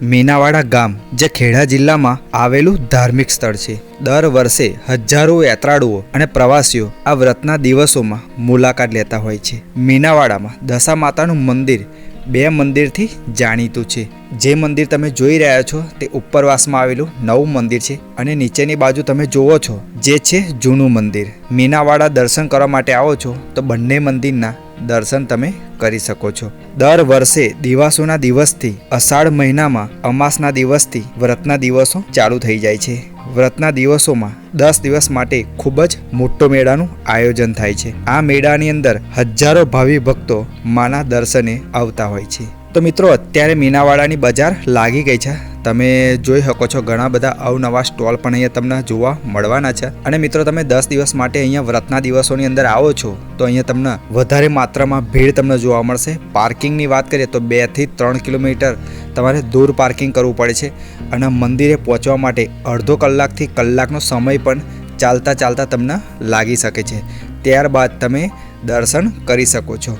મીનાવાડા ગામ જે ખેડા જિલ્લામાં આવેલું ધાર્મિક સ્થળ છે. દર વર્ષે હજારો યાત્રાળુઓ અને પ્રવાસીઓ આ વ્રતના દિવસોમાં મુલાકાત લેતા હોય છે. મીનાવાડામાં દશા માતાનું મંદિર બે મંદિરથી જાણીતું છે. જે મંદિર તમે જોઈ રહ્યા છો તે ઉપરવાસમાં આવેલું નવું મંદિર છે અને નીચેની બાજુ તમે જુઓ છો જે છે જૂનું મંદિર. મીનાવાડા દર્શન કરવા માટે આવો છો તો બંને મંદિરના દર્શન તમે કરી શકો છો. દર વર્ષે દિવાસોના દિવસથી અષાઢ મહિનામાં અમાસના દિવસથી વ્રતના દિવસો ચાલુ થઈ જાય છે. વ્રતના દિવસોમાં 10 દિવસ માટે ખૂબ જ મોટો મેળાનું આયોજન થાય છે. આ મેળાની અંદર હજારો ભાવિ ભક્તો માના દર્શને આવતા હોય છે. તો મિત્રો, અત્યારે મીનાવાડાની બજાર લાગી ગઈ છે. તમે જોઈ શકો છો ઘણા બધા અવનવા સ્ટોલ પણ અહીંયા તમને જોવા મળવાના છે. અને મિત્રો, તમે 10 દિવસ માટે અહીંયા વ્રતના દિવસોની અંદર આવો છો તો અહીંયા તમને વધારે માત્રામાં ભીડ તમને જોવા મળશે. પાર્કિંગની વાત કરીએ તો 2 થી 3 કિલોમીટર તમારે દૂર પાર્કિંગ કરવું પડે છે અને મંદિરે પહોંચવા માટે અડધો કલાકથી કલાકનો સમય પણ ચાલતા ચાલતા તમને લાગી શકે છે. ત્યારબાદ તમે દર્શન કરી શકો છો.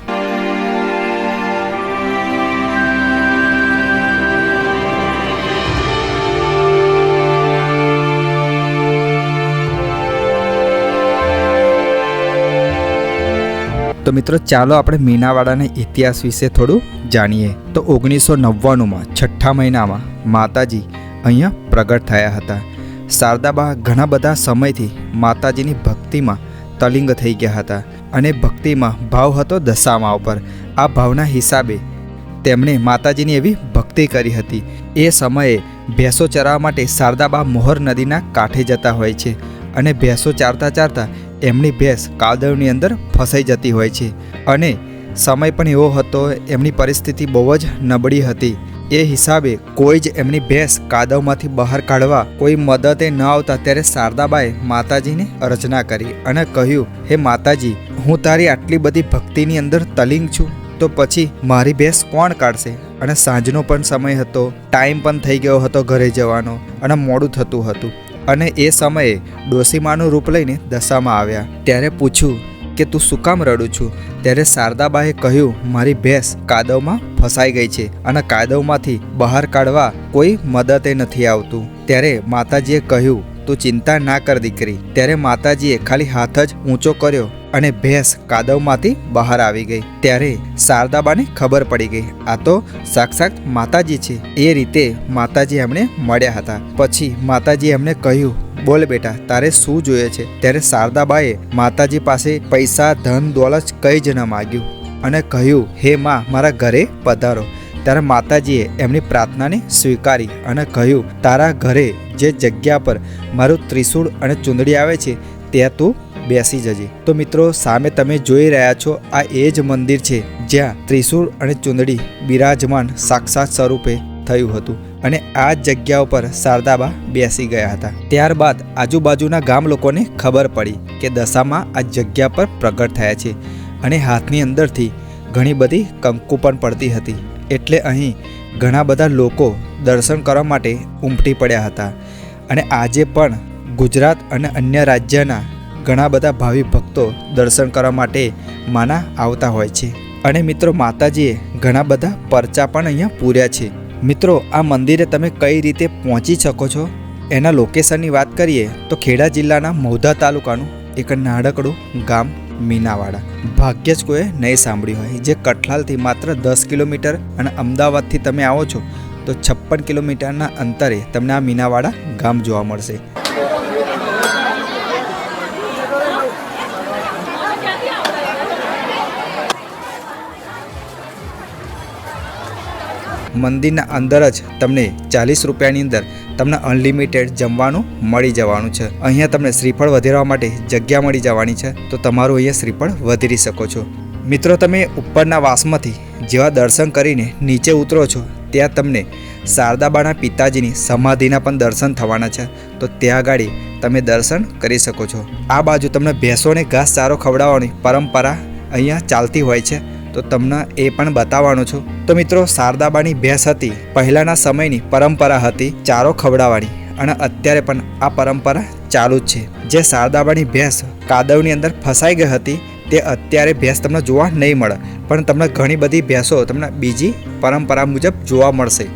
તો મિત્રો, ચાલો આપણે મીનાવાડાના ઇતિહાસ વિશે થોડું જાણીએ. તો 1999માં 6ઠા મહિનામાં માતાજી અહીંયા પ્રગટ થયા હતા. શારદાબા ઘણા બધા સમયથી માતાજીની ભક્તિમાં તલિંગ થઈ ગયા હતા અને ભક્તિમાં ભાવ હતો દશામા ઉપર. આ ભાવના હિસાબે તેમણે માતાજીની એવી ભક્તિ કરી હતી. એ સમયે ભેંસો ચરાવવા માટે શારદાબા મોહર નદીના કાંઠે જતા હોય છે અને ભેંસો ચારતા ચારતા એમની ભેંસ કાદવની અંદર ફસાઈ જતી હોય છે અને સમય પણ એવો હતો, એમની પરિસ્થિતિ બહુ જ નબળી હતી. એ હિસાબે કોઈ જ એમની ભેંસ કાદવમાંથી બહાર કાઢવા કોઈ મદદે ન આવતા ત્યારે શારદાબાએ માતાજીને અર્ચના કરી અને કહ્યું, હે માતાજી, હું તારી આટલી બધી ભક્તિની અંદર તલિંગ છું તો પછી મારી ભેંસ કોણ કાઢશે? અને સાંજનો પણ સમય હતો, ટાઈમ પણ થઈ ગયો હતો ઘરે જવાનો અને મોડું થતું હતું. અને એ સમયે ડોસીમાનું રૂપ લઈને દશામાં આવ્યા. ત્યારે પૂછ્યું કે તું શું કામ રડું છું? ત્યારે શારદાબાએ કહ્યું, મારી ભેંસ કાદવમાં ફસાઈ ગઈ છે અને કાદવમાંથી બહાર કાઢવા કોઈ મદદે નથી આવતું. ત્યારે માતાજીએ કહ્યું, તું ચિંતા ના કર દીકરી. ત્યારે માતાજીએ ખાલી હાથ જ ઊંચો કર્યો અને ભેંસ કાદવમાંથી બહાર આવી ગઈ. ત્યારે શારદાબાને ખબર પડી ગઈ, આ તો સાક્ષાત માતાજી છે. એ રીતે માતાજી એમણે મળ્યા હતા. પછી માતાજીએ એમને કહ્યું, બોલ બેટા, તારે શું જોઈએ છે? ત્યારે શારદાબાએ માતાજી પાસે પૈસા, ધન, દોલત કંઈ જ ન માગ્યું અને કહ્યું, હે માં, મારા ઘરે પધારો. ત્યારે માતાજીએ એમની પ્રાર્થનાને સ્વીકારી અને કહ્યું, તારા ઘરે જે જગ્યા પર મારું ત્રિશૂળ અને ચૂંદડી આવે છે ત્યાં તું બેસી જજે. તો મિત્રો, સામે તમે જોઈ રહ્યા છો આ એ જ મંદિર છે જ્યાં ત્રિશૂળ અને ચૂંદડી બિરાજમાન સાક્ષાત સ્વરૂપે થયું હતું અને આ જગ્યા ઉપર શારદાબા બેસી ગયા હતા. ત્યારબાદ આજુબાજુના ગામ લોકોને ખબર પડી કે દશામાં આ જગ્યા પર પ્રગટ થયા છે અને હાથની અંદરથી ઘણી બધી કંકુ પણ પડતી હતી. એટલે અહીં ઘણા બધા લોકો દર્શન કરવા માટે ઉમટી પડ્યા હતા અને આજે પણ ગુજરાત અને અન્ય રાજ્યના ઘણા બધા ભાવિ ભક્તો દર્શન કરવા માટે માના આવતા હોય છે. અને મિત્રો, માતાજીએ ઘણા બધા પરચા પણ અહીંયા પૂર્યા છે. મિત્રો, આ મંદિરે તમે કઈ રીતે પહોંચી શકો છો એના લોકેશનની વાત કરીએ તો ખેડા જિલ્લાના મહુધા તાલુકાનું એક નાનકડું ગામ મીનાવાડા. ભાગ્ય જ કોઈએ નહીં સાંભળ્યું હોય, જે કઠલાલથી માત્ર 10 કિલોમીટર અને અમદાવાદથી તમે આવો છો તો 56 કિલોમીટરના અંતરે તમને આ મીનાવાડા ગામ જોવા મળશે. મંદિરના અંદર જ તમને 40 રૂપિયાની અંદર તમને અનલિમિટેડ જમવાનું મળી જવાનું છે. અહીંયા તમને શ્રીફળ વધેરવા માટે જગ્યા મળી જવાની છે તો તમારું અહીંયા શ્રીફળ વધેરી શકો છો. મિત્રો, તમે ઉપરના વાસમાંથી જેવા દર્શન કરીને નીચે ઉતરો છો ત્યાં તમને શારદાબાના પિતાજીની સમાધિના પણ દર્શન થવાના છે તો ત્યાં આગળ તમે દર્શન કરી શકો છો. આ બાજુ તમને ભેંસોને ઘાસચારો ખવડાવવાની પરંપરા અહીંયા ચાલતી હોય છે તો તમને એ પણ બતાવવાનો છું. તો મિત્રો, શારદાબાની ભેંસ હતી, પહેલાંના સમયની પરંપરા હતી ચારો ખવડાવવાની અને અત્યારે પણ આ પરંપરા ચાલુ જ છે. જે શારદાબાની ભેંસ કાદવની અંદર ફસાઈ ગઈ હતી તે અત્યારે ભેંસ તમને જોવા નહીં મળે, પણ તમને ઘણી બધી ભેંસો તમને બીજી પરંપરા મુજબ જોવા મળશે.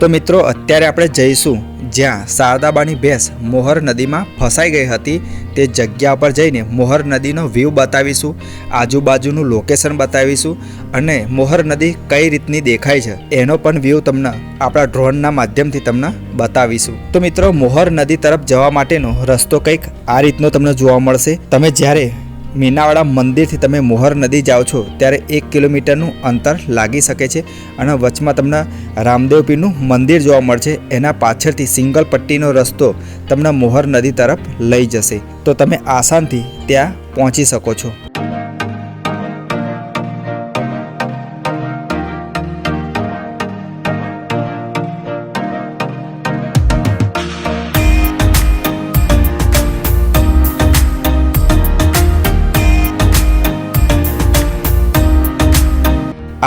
તો મિત્રો અત્યારે આપણે જઈશું જ્યાં શારદાબાની ભેંસ મોહર નદીમાં ફસાઈ ગઈ હતી તે જગ્યા પર જઈને મોહર નદીનો વ્યૂ બતાવીશું, આજુબાજુનું લોકેશન બતાવીશું અને મોહર નદી કઈ રીતની દેખાય છે એનો પણ વ્યૂ તમને આપણા ડ્રોનના માધ્યમથી તમને બતાવીશું। તો મિત્રો મોહર નદી તરફ જવા માટેનો રસ્તો કંઈક આ રીતનો તમને જોવા મળશે। તમે જ્યારે મીનાવાડા મંદિરથી તમે મોહર નદી જાઓ છો ત્યારે 1 કિલોમીટરનું અંતર લાગી શકે છે અને વચમાં તમને રામદેવ પીરનું મંદિર જોવા મળશે। એના પાછળથી સિંગલ પટ્ટીનો રસ્તો તમને મોહર નદી તરફ લઈ જશે, તો તમે આસાનથી ત્યાં પહોંચી શકો છો।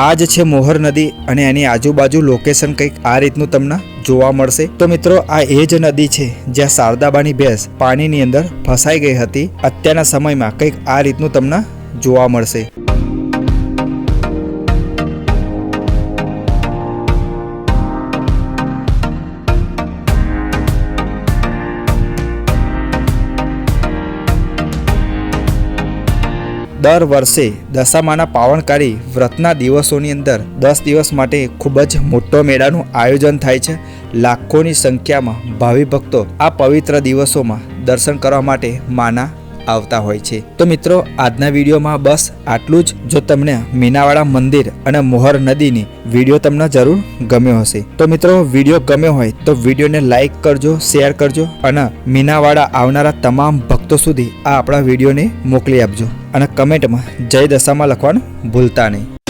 આ જ છે મોહર નદી અને એની આજુબાજુ લોકેશન કંઈક આ રીતનું તમને જોવા મળશે। તો મિત્રો આ એ જ નદી છે જ્યાં શારદાબાની ભેંસ પાણીની અંદર ફસાઈ ગઈ હતી। અત્યારના સમયમાં કંઈક આ રીતનું તમને જોવા મળશે। દર વર્ષે દશામાના પાવનકારી વ્રતના દિવસોની અંદર 10 દિવસ માટે ખૂબ જ મોટો મેળાનું આયોજન થાય છે। લાખોની સંખ્યામાં ભાવિ ભક્તો આ પવિત્ર દિવસોમાં દર્શન કરવા માટે માના આવતા હોય છે। તો મિત્રો આજના વિડીયોમાં બસ આટલું જ। જો તમને મીનાવાડા મંદિર અને મોહર નદીની વિડીયો તમને જરૂર ગમ્યો હશે તો મિત્રો વિડીયો ગમ્યો હોય તો વિડીયોને લાઈક કરજો, શેર કરજો અને મીનાવાડા આવનારા તમામ ભક્તો સુધી આ આપણા વિડીયોને મોકલી આપજો અને કમેન્ટમાં જય દશામાં લખવાનું ભૂલતા નહીં।